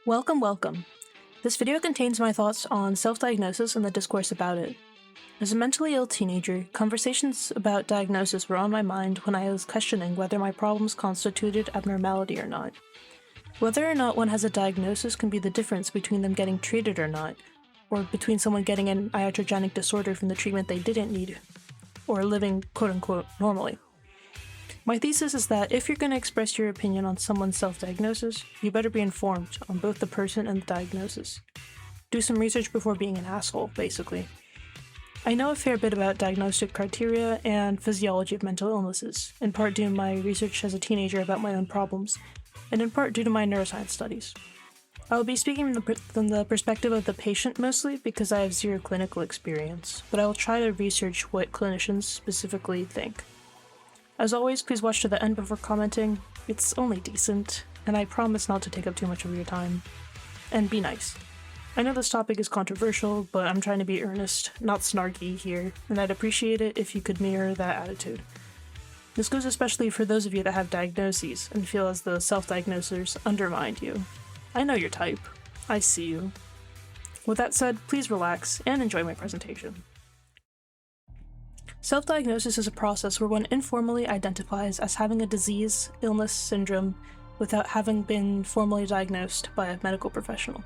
Welcome, welcome. This video contains my thoughts on self-diagnosis and the discourse about it. As a mentally ill teenager, conversations about diagnosis were on my mind when I was questioning whether my problems constituted abnormality or not. Whether or not one has a diagnosis can be the difference between them getting treated or not, or between someone getting an iatrogenic disorder from the treatment they didn't need, or living quote-unquote normally. My thesis is that if you're going to express your opinion on someone's self-diagnosis, you better be informed on both the person and the diagnosis. Do some research before being an asshole, basically. I know a fair bit about diagnostic criteria and physiology of mental illnesses, in part due to my research as a teenager about my own problems, and in part due to my neuroscience studies. I will be speaking from the perspective of the patient mostly because I have zero clinical experience, but I will try to research what clinicians specifically think. As always, please watch to the end before commenting. It's only decent, and I promise not to take up too much of your time. And be nice. I know this topic is controversial, but I'm trying to be earnest, not snarky here, and I'd appreciate it if you could mirror that attitude. This goes especially for those of you that have diagnoses and feel as the self-diagnosers undermined you. I know your type. I see you. With that said, please relax and enjoy my presentation. Self-diagnosis is a process where one informally identifies as having a disease, illness, syndrome, without having been formally diagnosed by a medical professional.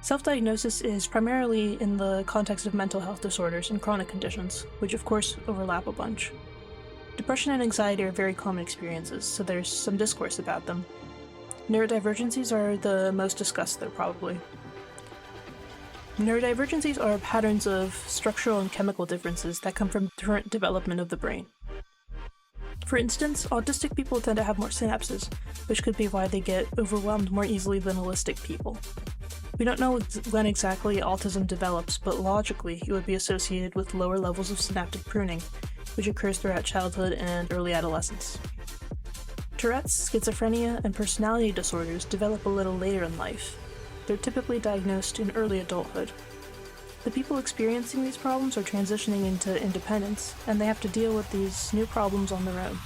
Self-diagnosis is primarily in the context of mental health disorders and chronic conditions, which of course overlap a bunch. Depression and anxiety are very common experiences, so there's some discourse about them. Neurodivergencies are the most discussed though, probably. Neurodivergencies are patterns of structural and chemical differences that come from different development of the brain. For instance, autistic people tend to have more synapses, which could be why they get overwhelmed more easily than allistic people. We don't know when exactly autism develops, but logically it would be associated with lower levels of synaptic pruning, which occurs throughout childhood and early adolescence. Tourette's, schizophrenia, and personality disorders develop a little later in life. They're typically diagnosed in early adulthood. The people experiencing these problems are transitioning into independence, and they have to deal with these new problems on their own.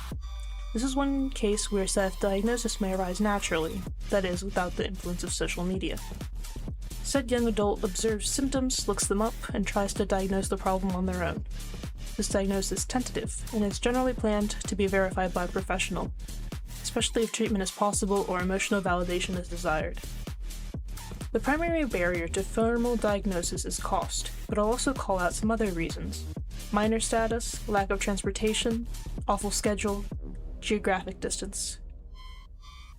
This is one case where self-diagnosis may arise naturally, that is, without the influence of social media. Said young adult observes symptoms, looks them up, and tries to diagnose the problem on their own. This diagnosis is tentative, and is generally planned to be verified by a professional, especially if treatment is possible or emotional validation is desired. The primary barrier to formal diagnosis is cost, but I'll also call out some other reasons. Minor status, lack of transportation, awful schedule, geographic distance.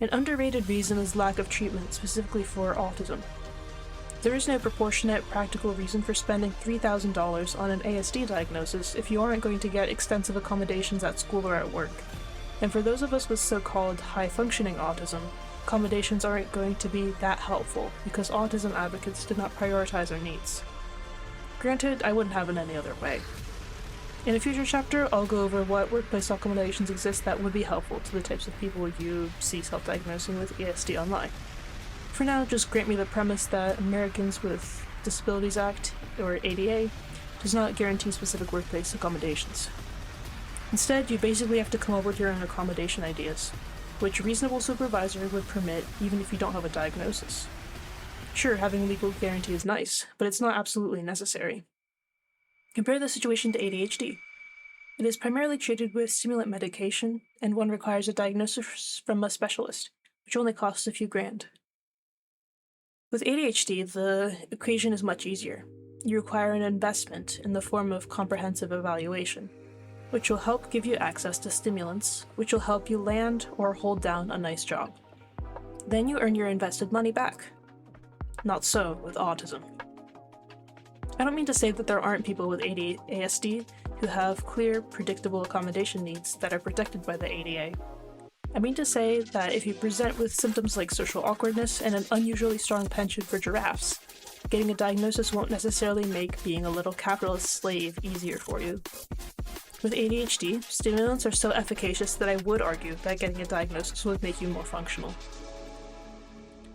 An underrated reason is lack of treatment, specifically for autism. There is no proportionate, practical reason for spending $3,000 on an ASD diagnosis if you aren't going to get extensive accommodations at school or at work. And for those of us with so-called high-functioning autism, accommodations aren't going to be that helpful because autism advocates did not prioritize our needs. Granted, I wouldn't have it any other way. In a future chapter, I'll go over what workplace accommodations exist that would be helpful to the types of people you see self-diagnosing with ASD online. For now, just grant me the premise that Americans with Disabilities Act, or ADA, does not guarantee specific workplace accommodations. Instead, you basically have to come up with your own accommodation ideas, which a reasonable supervisor would permit even if you don't have a diagnosis. Sure, having a legal guarantee is nice, but it's not absolutely necessary. Compare the situation to ADHD. It is primarily treated with stimulant medication, and one requires a diagnosis from a specialist, which only costs a few grand. With ADHD, the equation is much easier. You require an investment in the form of comprehensive evaluation, which will help give you access to stimulants, which will help you land or hold down a nice job. Then you earn your invested money back. Not so with autism. I don't mean to say that there aren't people with ASD who have clear, predictable accommodation needs that are protected by the ADA. I mean to say that if you present with symptoms like social awkwardness and an unusually strong penchant for giraffes, getting a diagnosis won't necessarily make being a little capitalist slave easier for you. With ADHD, stimulants are so efficacious that I would argue that getting a diagnosis would make you more functional.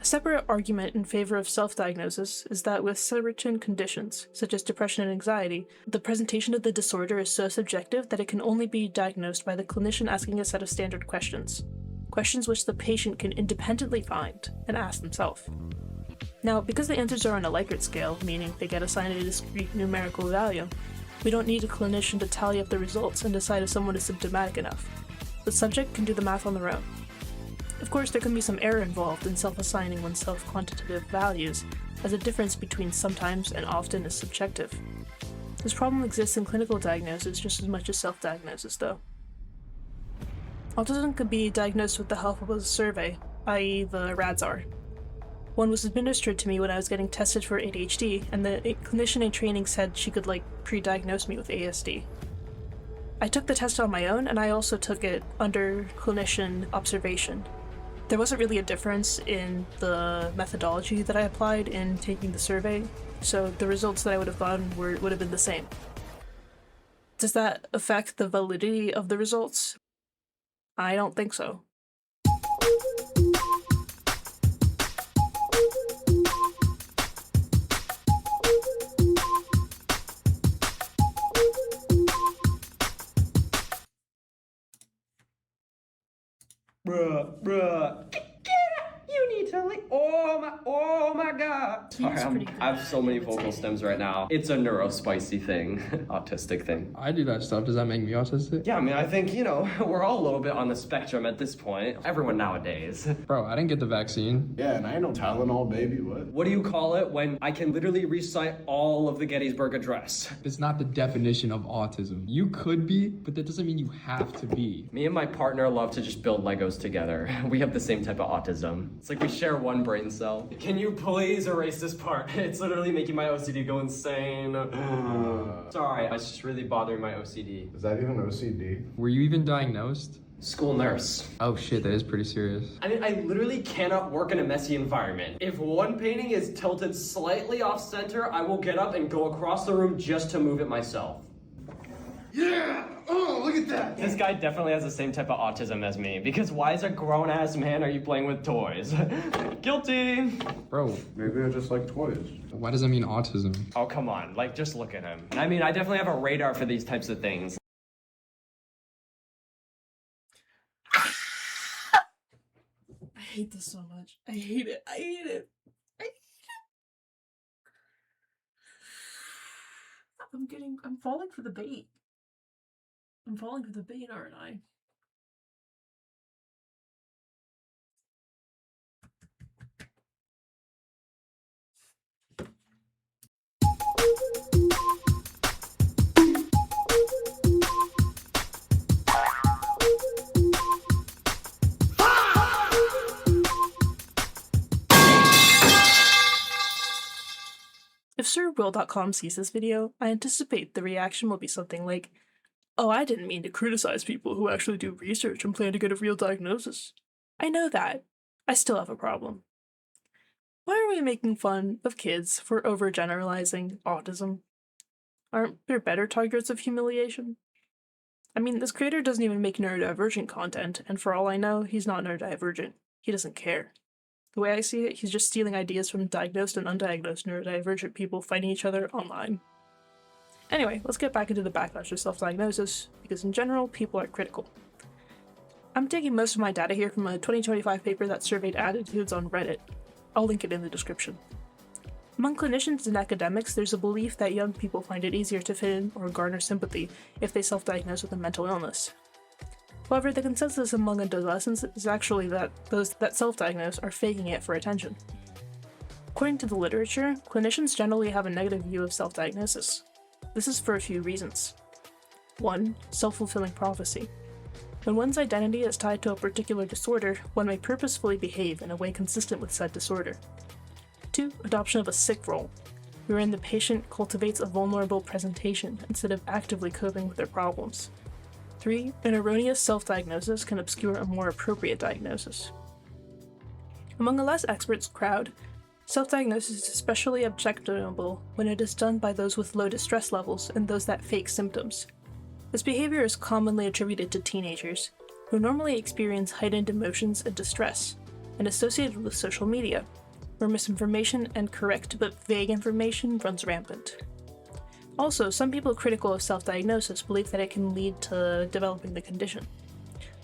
A separate argument in favor of self-diagnosis is that with certain conditions, such as depression and anxiety, the presentation of the disorder is so subjective that it can only be diagnosed by the clinician asking a set of standard questions. questions which the patient can independently find and ask themselves. Now, because the answers are on a Likert scale, meaning they get assigned a discrete numerical value, we don't need a clinician to tally up the results and decide if someone is symptomatic enough. The subject can do the math on their own. Of course, there can be some error involved in self-assigning oneself quantitative values, as the difference between sometimes and often is subjective. This problem exists in clinical diagnosis just as much as self-diagnosis, though. Autism could be diagnosed with the help of a survey, i.e. the RADSAR. One was administered to me when I was getting tested for ADHD, and the clinician in training said she could, pre-diagnose me with ASD. I took the test on my own, and I also took it under clinician observation. There wasn't really a difference in the methodology that I applied in taking the survey, so the results that I would have gotten would have been the same. Does that affect the validity of the results? I don't think so. Bruh. You need to oh my god. Sorry, I have so many vocal stems right now. It's a neurospicy thing, autistic thing. I do that stuff. Does that make me autistic? Yeah, I mean, I think, we're all a little bit on the spectrum at this point. Everyone nowadays. Bro, I didn't get the vaccine. Yeah, and I ain't no Tylenol, baby, what? What do you call it when I can literally recite all of the Gettysburg Address? It's not the definition of autism. You could be, but that doesn't mean you have to be. Me and my partner love to just build Legos together. We have the same type of autism. It's like we share one brain cell. Can you please erase this part? It's literally making my OCD go insane. Sorry, it's just really bothering my OCD. Is that even OCD? Were you even diagnosed? School nurse. Oh shit, that is pretty serious. I mean, I literally cannot work in a messy environment. If one painting is tilted slightly off center, I will get up and go across the room just to move it myself. Yeah! Oh, look at that! This guy definitely has the same type of autism as me, because why as a grown-ass man are you playing with toys? Guilty! Bro, Maybe I just like toys. why does that mean autism? Oh, come on, just look at him. I mean, I definitely have a radar for these types of things. I hate this so much. I hate it. I hate it. I hate it. I'm falling for the bait. I'm falling for the bait, aren't I? If SirWill.com sees this video, I anticipate the reaction will be something like, "Oh, I didn't mean to criticize people who actually do research and plan to get a real diagnosis. I know that. I still have a problem." Why are we making fun of kids for overgeneralizing autism? Aren't there better targets of humiliation? I mean, this creator doesn't even make neurodivergent content, and for all I know, he's not neurodivergent. He doesn't care. The way I see it, he's just stealing ideas from diagnosed and undiagnosed neurodivergent people fighting each other online. Anyway, let's get back into the backlash of self-diagnosis, because in general, people are critical. I'm taking most of my data here from a 2025 paper that surveyed attitudes on Reddit. I'll link it in the description. Among clinicians and academics, there's a belief that young people find it easier to fit in or garner sympathy if they self-diagnose with a mental illness. However, the consensus among adolescents is actually that those that self-diagnose are faking it for attention. According to the literature, clinicians generally have a negative view of self-diagnosis. This is for a few reasons. 1. Self-fulfilling prophecy. When one's identity is tied to a particular disorder, one may purposefully behave in a way consistent with said disorder. 2. Adoption of a sick role, wherein the patient cultivates a vulnerable presentation instead of actively coping with their problems. 3. An erroneous self-diagnosis can obscure a more appropriate diagnosis. Among a less experts crowd, self-diagnosis is especially objectionable when it is done by those with low distress levels and those that fake symptoms. This behavior is commonly attributed to teenagers, who normally experience heightened emotions and distress, and associated with social media, where misinformation and correct but vague information runs rampant. Also, some people critical of self-diagnosis believe that it can lead to developing the condition.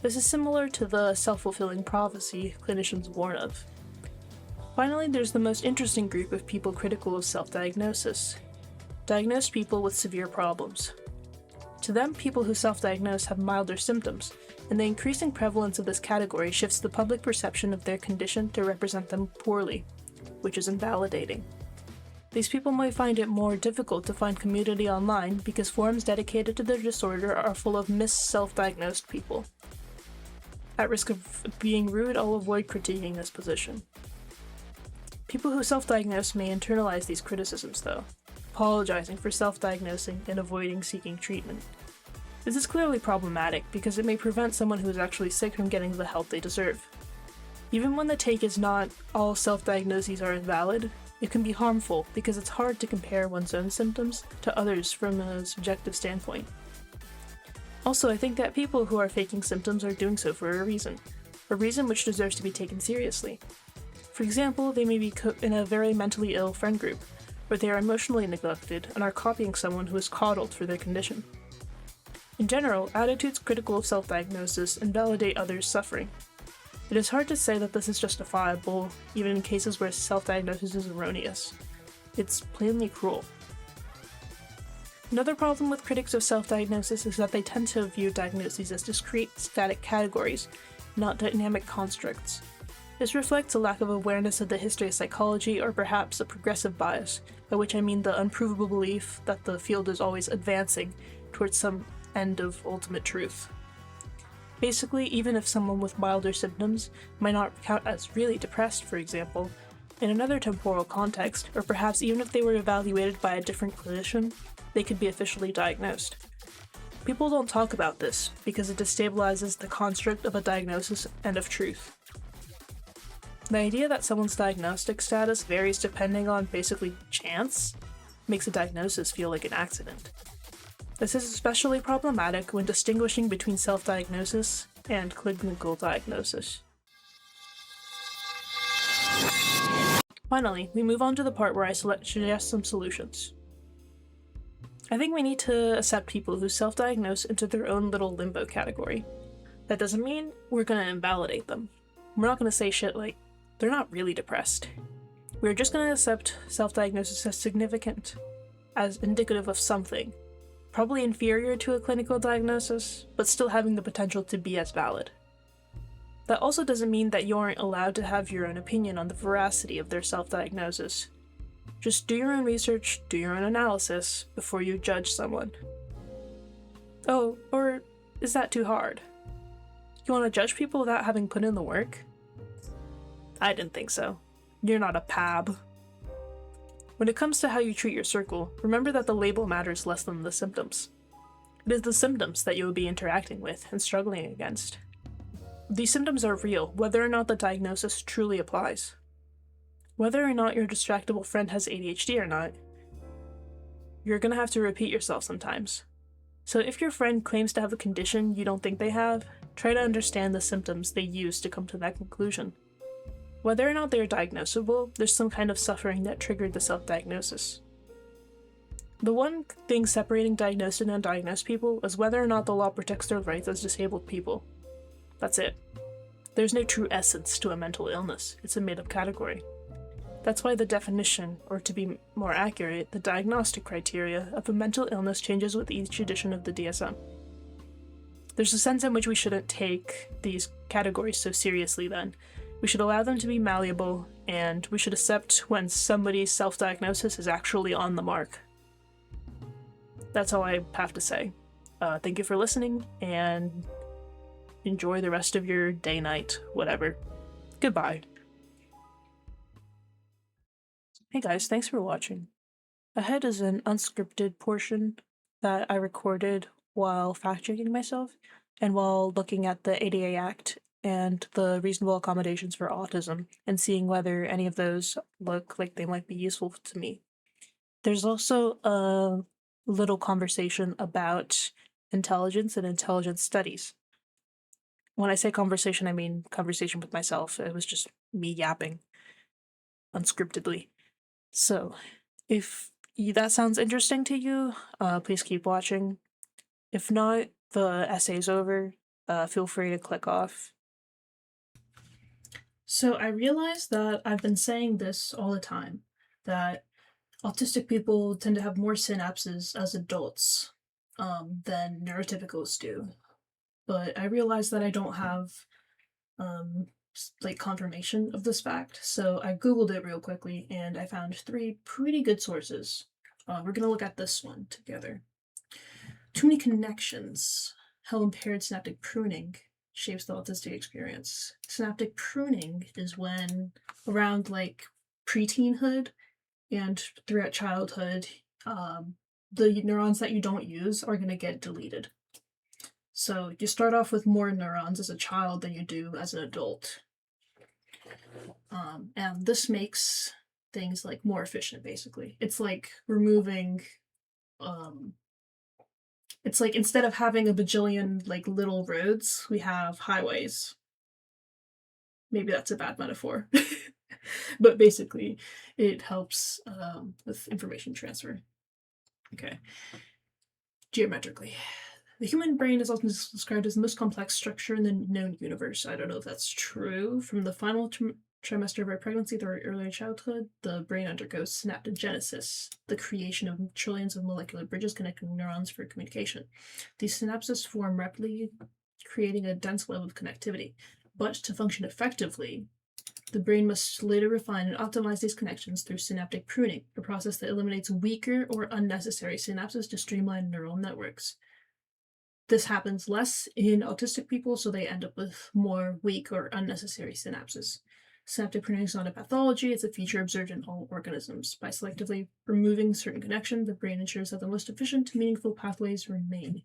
This is similar to the self-fulfilling prophecy clinicians warn of. Finally, there's the most interesting group of people critical of self-diagnosis. Diagnosed people with severe problems. To them, people who self-diagnose have milder symptoms, and the increasing prevalence of this category shifts the public perception of their condition to represent them poorly, which is invalidating. These people might find it more difficult to find community online because forums dedicated to their disorder are full of mis-self-diagnosed people. At risk of being rude, I'll avoid critiquing this position. People who self-diagnose may internalize these criticisms, though, apologizing for self-diagnosing and avoiding seeking treatment. This is clearly problematic because it may prevent someone who is actually sick from getting the help they deserve. Even when the take is not all self-diagnoses are invalid, it can be harmful because it's hard to compare one's own symptoms to others from a subjective standpoint. Also, I think that people who are faking symptoms are doing so for a reason which deserves to be taken seriously. For example, they may be in a very mentally ill friend group, where they are emotionally neglected and are copying someone who is coddled for their condition. In general, attitudes critical of self-diagnosis invalidate others' suffering. It is hard to say that this is justifiable, even in cases where self-diagnosis is erroneous. It's plainly cruel. Another problem with critics of self-diagnosis is that they tend to view diagnoses as discrete, static categories, not dynamic constructs. This reflects a lack of awareness of the history of psychology, or perhaps a progressive bias, by which I mean the unprovable belief that the field is always advancing towards some end of ultimate truth. Basically, even if someone with milder symptoms might not count as really depressed, for example, in another temporal context, or perhaps even if they were evaluated by a different clinician, they could be officially diagnosed. People don't talk about this because it destabilizes the construct of a diagnosis and of truth. The idea that someone's diagnostic status varies depending on basically chance makes a diagnosis feel like an accident. This is especially problematic when distinguishing between self-diagnosis and clinical diagnosis. Finally, we move on to the part where I suggest some solutions. I think we need to accept people who self-diagnose into their own little limbo category. That doesn't mean we're gonna invalidate them. We're not gonna say shit like, they're not really depressed. We're just gonna accept self-diagnosis as significant, as indicative of something, probably inferior to a clinical diagnosis, but still having the potential to be as valid. That also doesn't mean that you aren't allowed to have your own opinion on the veracity of their self-diagnosis. Just do your own research, do your own analysis, before you judge someone. Oh, or is that too hard? You want to judge people without having put in the work? I didn't think so. You're not a PAB. When it comes to how you treat your circle, remember that the label matters less than the symptoms. It is the symptoms that you will be interacting with and struggling against. These symptoms are real, whether or not the diagnosis truly applies. Whether or not your distractible friend has ADHD or not, you're gonna have to repeat yourself sometimes. So if your friend claims to have a condition you don't think they have, try to understand the symptoms they use to come to that conclusion. Whether or not they are diagnosable, there's some kind of suffering that triggered the self-diagnosis. The one thing separating diagnosed and undiagnosed people is whether or not the law protects their rights as disabled people. That's it. There's no true essence to a mental illness, it's a made-up category. That's why the definition, or to be more accurate, the diagnostic criteria of a mental illness changes with each edition of the DSM. There's a sense in which we shouldn't take these categories so seriously then. We should allow them to be malleable, and we should accept when somebody's self-diagnosis is actually on the mark. That's all I have to say. Thank you for listening, and enjoy the rest of your day, night, whatever. Goodbye. Hey guys, thanks for watching. Ahead is an unscripted portion that I recorded while fact-checking myself, and while looking at the ADA Act and the reasonable accommodations for autism, and seeing whether any of those look like they might be useful to me. There's also a little conversation about intelligence and intelligence studies. When I say conversation, I mean conversation with myself. It was just me yapping unscriptedly. So, if that sounds interesting to you, please keep watching. If not, the essay's over. feel free to click off. So I realized that I've been saying this all the time, that autistic people tend to have more synapses as adults than neurotypicals do. But I realized that I don't have like confirmation of this fact, so I googled it real quickly and I found 3 pretty good sources. We're gonna look at this one together. Too many connections. How impaired synaptic pruning shapes the autistic experience. Synaptic pruning is when around like preteenhood and throughout childhood, the neurons that you don't use are going to get deleted. So you start off with more neurons as a child than you do as an adult. And this makes things like more efficient, basically. It's like removing, it's like instead of having a bajillion like little roads, we have highways. Maybe that's a bad metaphor. But basically, it helps with information transfer. Okay. Geometrically. The human brain is often described as the most complex structure in the known universe. I don't know if that's true. From the final trimester of our pregnancy through our early childhood, the brain undergoes synaptogenesis, the creation of trillions of molecular bridges connecting neurons for communication. These synapses form rapidly, creating a dense web of connectivity. But to function effectively, the brain must later refine and optimize these connections through synaptic pruning, a process that eliminates weaker or unnecessary synapses to streamline neural networks. This happens less in autistic people, so they end up with more weak or unnecessary synapses. Synaptic pruning is not a pathology, it's a feature observed in all organisms. By selectively removing certain connections, the brain ensures that the most efficient, meaningful pathways remain.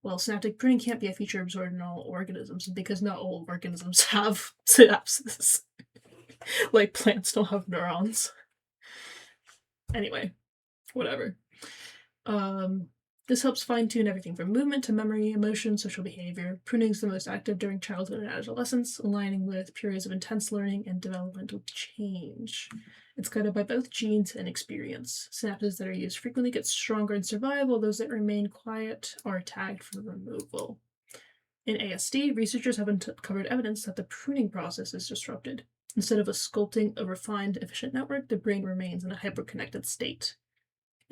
Well, synaptic pruning can't be a feature observed in all organisms because not all organisms have synapses. Like plants don't have neurons. Anyway, whatever. This helps fine-tune everything from movement to memory, emotion, social behavior. Pruning is the most active during childhood and adolescence, aligning with periods of intense learning and developmental change. It's guided by both genes and experience. Synapses that are used frequently get stronger and survive, while those that remain quiet are tagged for removal. In ASD, researchers have uncovered evidence that the pruning process is disrupted. Instead of sculpting a refined, efficient network, the brain remains in a hyperconnected state.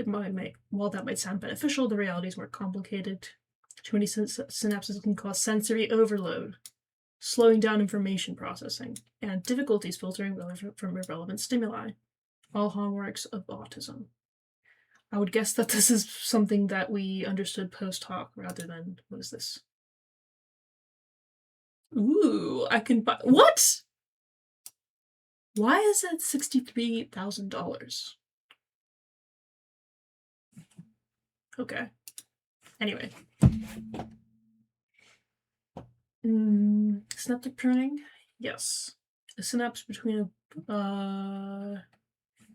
While that might sound beneficial, the reality is more complicated. Too many synapses can cause sensory overload, slowing down information processing, and difficulties filtering from irrelevant stimuli, all hallmarks of autism. I would guess that this is something that we understood post hoc rather than, what is this? Ooh, I can buy, what? Why is it $63,000? Okay. Anyway. Synaptic pruning? Yes. A synapse between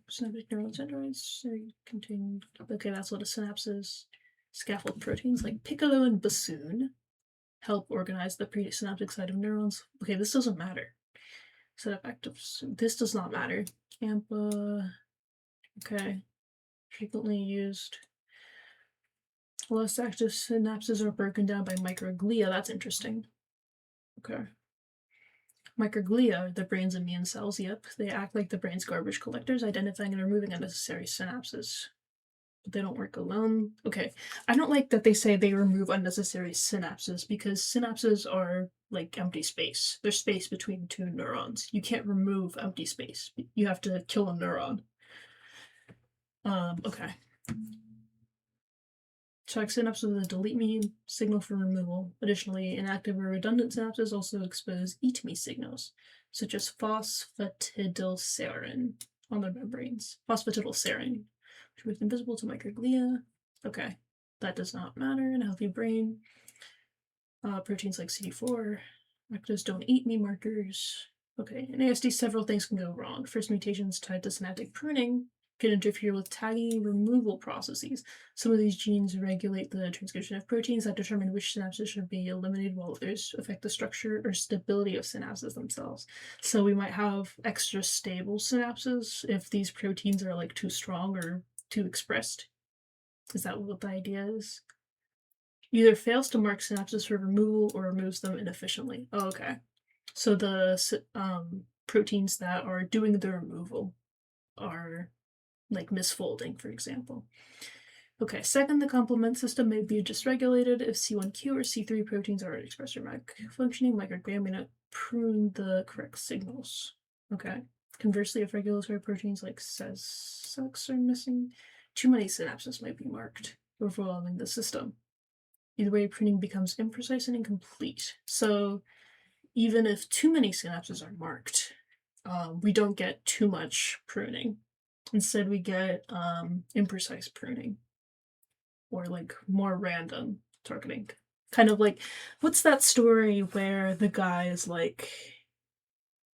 synaptic neural dendrites contain. Okay, that's what a synapse is. Scaffold proteins like piccolo and bassoon help organize the presynaptic side of neurons. Okay, this doesn't matter. Set up active. This does not matter. AMPA. Okay. Frequently used. Less active synapses are broken down by microglia. That's interesting. Okay. Microglia are the brain's immune cells. Yep, they act like the brain's garbage collectors, identifying and removing unnecessary synapses. But they don't work alone. Okay, I don't like that they say they remove unnecessary synapses because synapses are like empty space. There's space between two neurons. You can't remove empty space. You have to kill a neuron. Okay. Check synapses with a delete me signal for removal. Additionally, inactive or redundant synapses also expose eat me signals, such as phosphatidylserine on their membranes. Phosphatidylserine, which makes invisible to microglia. Okay, that does not matter in a healthy brain. Proteins like CD4, actives don't eat me markers. Okay, in ASD, several things can go wrong. First, mutations tied to synaptic pruning can interfere with tagging and removal processes. Some of these genes regulate the transcription of proteins that determine which synapses should be eliminated, while others affect the structure or stability of synapses themselves. So we might have extra stable synapses if these proteins are like too strong or too expressed. Is that what the idea is? Either fails to mark synapses for removal or removes them inefficiently. Oh, okay. So the proteins that are doing the removal are like misfolding, for example. Okay, second, the complement system may be dysregulated if C1q or C3 proteins are expressed or malfunctioning. Microglia may not prune the correct signals. Okay. Conversely, if regulatory proteins like SES6 are missing, too many synapses might be marked, overwhelming the system. Either way, pruning becomes imprecise and incomplete. So even if too many synapses are marked, we don't get too much pruning. Instead, we get imprecise pruning or like more random targeting. Kind of like, what's that story where the guy is like,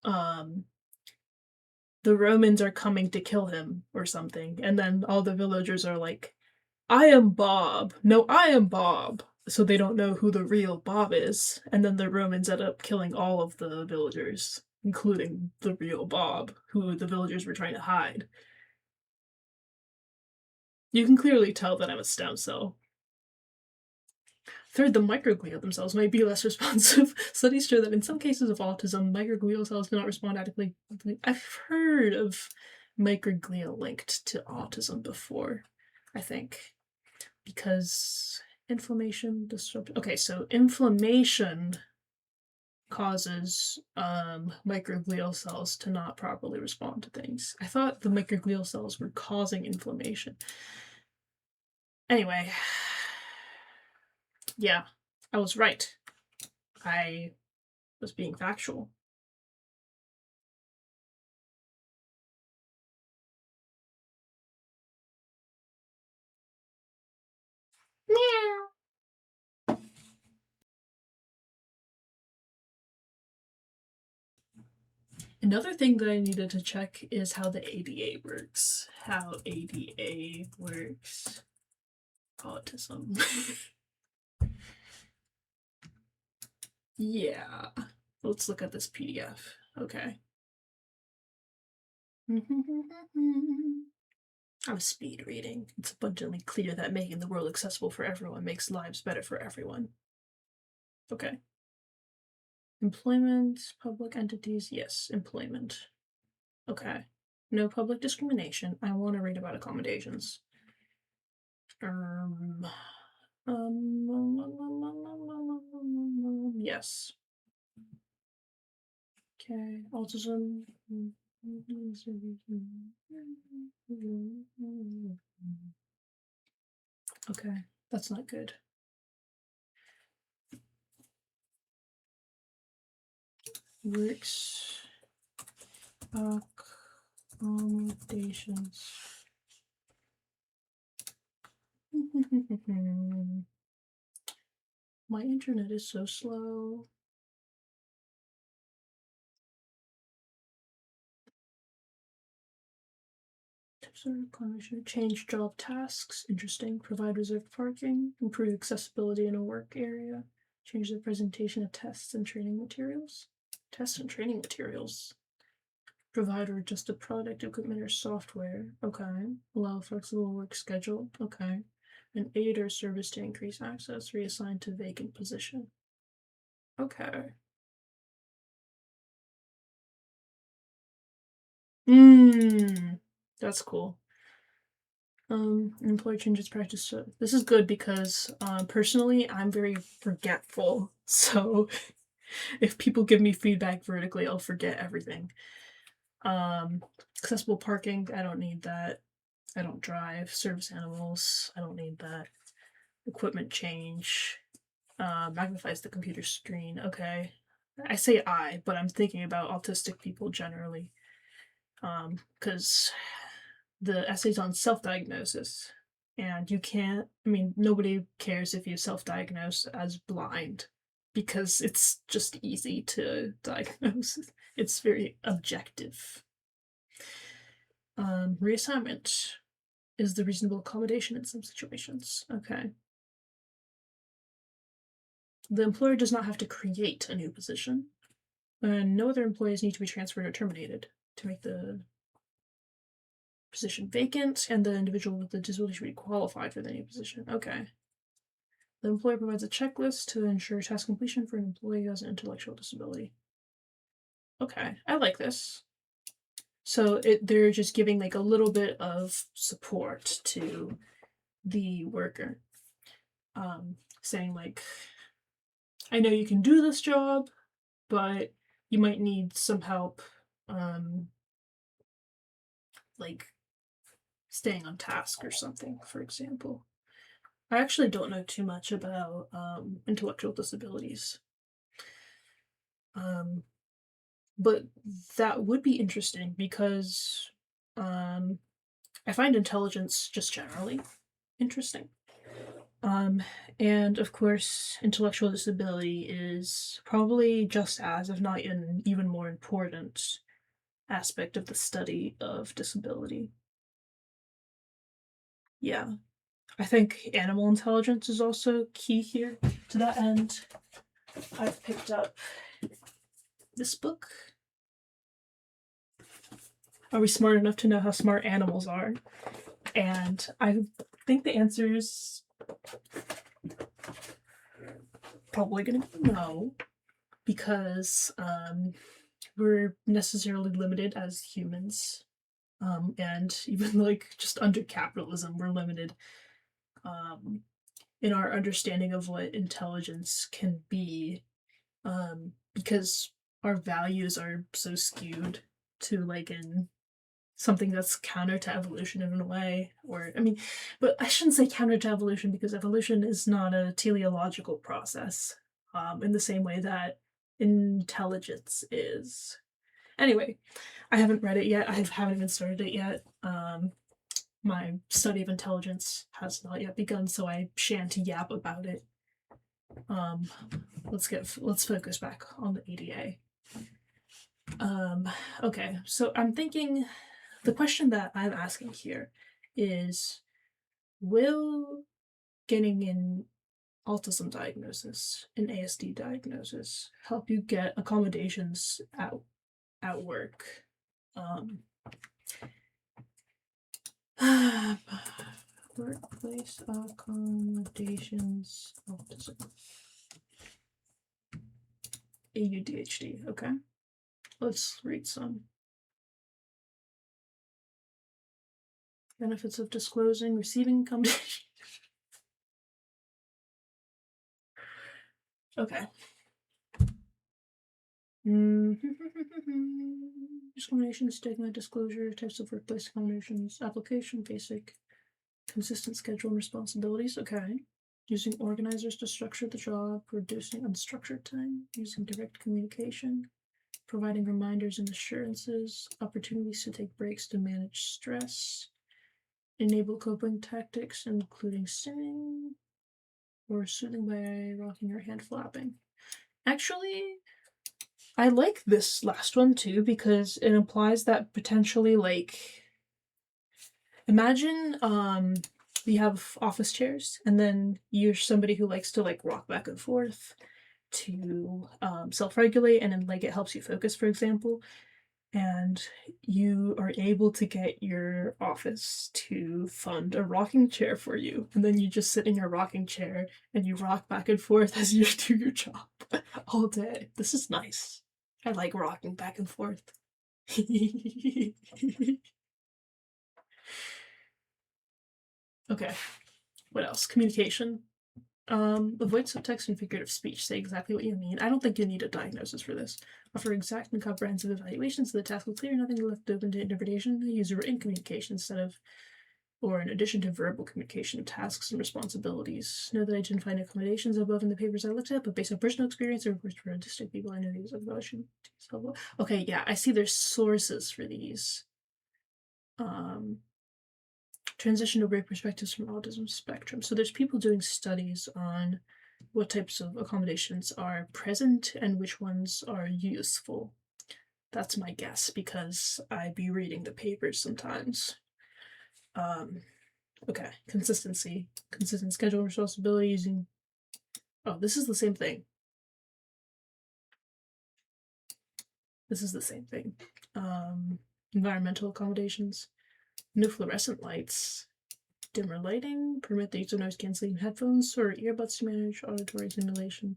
the Romans are coming to kill him or something, and then all the villagers are like, I am Bob. No, I am Bob. So they don't know who the real Bob is, and then the Romans end up killing all of the villagers, including the real Bob, who the villagers were trying to hide. You can clearly tell that I'm a stem cell. Third, the microglia themselves might be less responsive. Studies show that in some cases of autism, microglial cells do not respond adequately. I've heard of microglia linked to autism before, I think, because inflammation disrupts. Okay, so inflammation causes microglial cells to not properly respond to things. I thought the microglial cells were causing inflammation. Anyway, yeah, I was right. I was being factual. Meow. Another thing that I needed to check is how the ADA works. How ADA works. Autism. Yeah. Let's look at this PDF. Okay. I'm speed reading. It's abundantly clear that making the world accessible for everyone makes lives better for everyone. Okay. Employment, public entities, yes, employment. Okay. No public discrimination. I want to read about accommodations. Yes. Okay. Autism. Okay, that's not good. Works. Accommodations. My internet is so slow. Change job tasks. Interesting. Provide reserved parking. Improve accessibility in a work area. Change the presentation of tests and training materials. Tests and training materials. Provide or adjust a product, equipment, or software. Okay. Allow flexible work schedule. Okay. An aid or service to increase access. Reassign to vacant position. Okay. That's cool. Employer changes practice. This is good because personally, I'm very forgetful. So if people give me feedback vertically, I'll forget everything. Accessible parking, I don't need that. I don't drive. Service animals, I don't need that. Equipment change. Magnifies the computer screen. Okay. I say I, but I'm thinking about autistic people generally. Because the essay's on self-diagnosis, and you can't, I mean, nobody cares if you self-diagnose as blind because it's just easy to diagnose. It's very objective. Reassignment is the reasonable accommodation in some situations. Okay. The employer does not have to create a new position, and no other employees need to be transferred or terminated to make the position vacant, and the individual with the disability should be qualified for the new position. Okay. The employer provides a checklist to ensure task completion for an employee who has an intellectual disability. Okay, I like this. So they're just giving like a little bit of support to the worker, saying like, I know you can do this job, but you might need some help, like staying on task or something, for example. I actually don't know too much about intellectual disabilities. But that would be interesting because I find intelligence just generally interesting. And of course, intellectual disability is probably just as, if not an even more important aspect of the study of disability. Yeah. I think animal intelligence is also key here. To that end, I've picked up this book. Are we smart enough to know how smart animals are? And I think the answer is probably going to be no, because we're necessarily limited as humans. And even like just under capitalism, we're limited in our understanding of what intelligence can be, because our values are so skewed to like in something that's counter to evolution in a way. Or I mean, but I shouldn't say counter to evolution because evolution is not a teleological process, in the same way that intelligence is. Anyway, I haven't read it yet. I haven't even started it yet. My study of intelligence has not yet begun, so I shan't yap about it. Let's focus back on the ADA. Okay, so I'm thinking the question that I'm asking here is, will getting an autism diagnosis, an ASD diagnosis, help you get accommodations at work? Workplace accommodations, autism. AUDHD, okay. Let's read some. Benefits of disclosing, receiving accommodation. Okay. Discrimination, stigma, disclosure, types of workplace accommodations, application, basic, consistent schedule and responsibilities. Okay. Using organizers to structure the job, reducing unstructured time, using direct communication, providing reminders and assurances, opportunities to take breaks to manage stress, enable coping tactics, including singing or soothing by rocking or hand flapping. Actually, I like this last one too because it implies that potentially, like, imagine you have office chairs and then you're somebody who likes to like rock back and forth to self-regulate, and then like it helps you focus, for example, and you are able to get your office to fund a rocking chair for you, and then you just sit in your rocking chair and you rock back and forth as you do your job all day. This is nice. I like rocking back and forth. Okay, what else? Communication. Avoid subtext and figurative speech. Say exactly what you mean. I don't think you need a diagnosis for this. Offer exact and comprehensive evaluations so the task is clear, nothing left open to interpretation. Use written communication instead of, or in addition to verbal communication of tasks and responsibilities. Know that I didn't find accommodations above in the papers I looked at, but based on personal experience or reports from autistic people, I know these evaluations. Okay, yeah, I see there's sources for these. Transition to break perspectives from autism spectrum. So there's people doing studies on what types of accommodations are present and which ones are useful. That's my guess because I be reading the papers sometimes. Okay, consistency, consistent schedule responsibility using. Oh, this is the same thing. This is the same thing. Environmental accommodations, no fluorescent lights, dimmer lighting, permit the use of noise-canceling headphones or earbuds to manage auditory stimulation.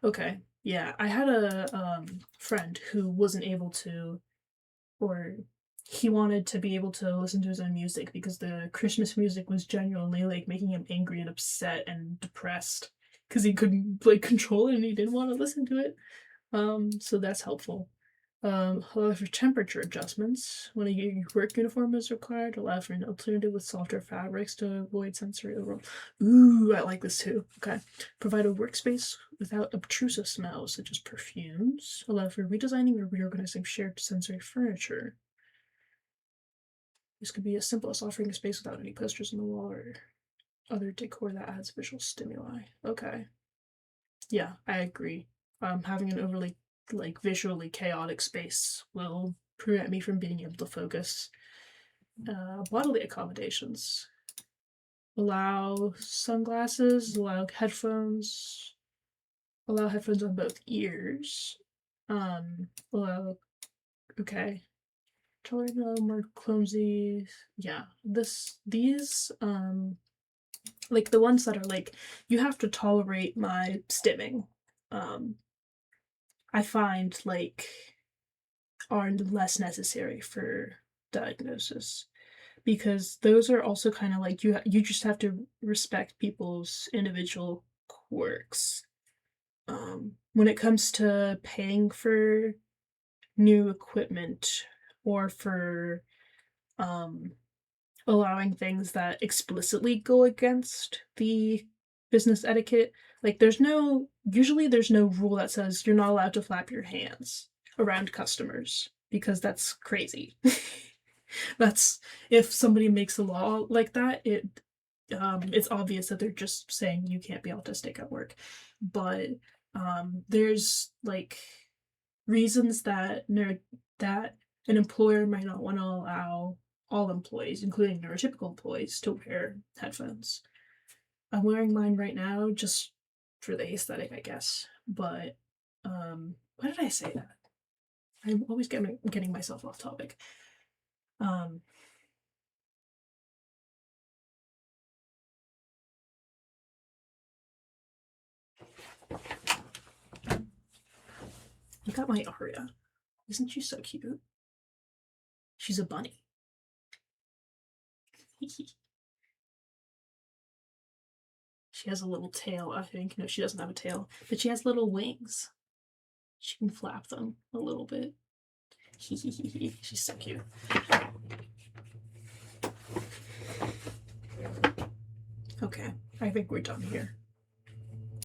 Okay, yeah, I had a friend who wasn't able to, or he wanted to be able to listen to his own music because the Christmas music was genuinely like making him angry and upset and depressed because he couldn't like control it and he didn't want to listen to it. So that's helpful. Allow for temperature adjustments. When a work uniform is required, allow for an alternative with softer fabrics to avoid sensory overwhelm. Ooh, I like this too. Okay. Provide a workspace without obtrusive smells, such as perfumes. Allow for redesigning or reorganizing shared sensory furniture. This could be as simple as offering a space without any posters on the wall or other decor that adds visual stimuli. Okay. Yeah, I agree. Having an overly like visually chaotic space will prevent me from being able to focus. Bodily accommodations. Allow sunglasses, allow headphones, allow headphones on both ears. Allow okay. Tolerate no more clumsy. Yeah, these like the ones that are like you have to tolerate my stimming. Um I find like are less necessary for diagnosis because those are also kind of like you just have to respect people's individual quirks. When it comes to paying for new equipment or for um, allowing things that explicitly go against the business etiquette, like there's no rule that says you're not allowed to flap your hands around customers because that's crazy. That's if somebody makes a law like that, it's obvious that they're just saying you can't be autistic at work. But there's like reasons that an employer might not want to allow all employees, including neurotypical employees, to wear headphones. I'm wearing mine right now just for the aesthetic, I guess. But why did I say that? I'm always getting myself off topic. Um, Look at my Aria. Isn't she so cute? She's a bunny. She has a little tail, I think. No, she doesn't have a tail, but she has little wings. She can flap them a little bit. She's so cute. Okay, I think we're done here.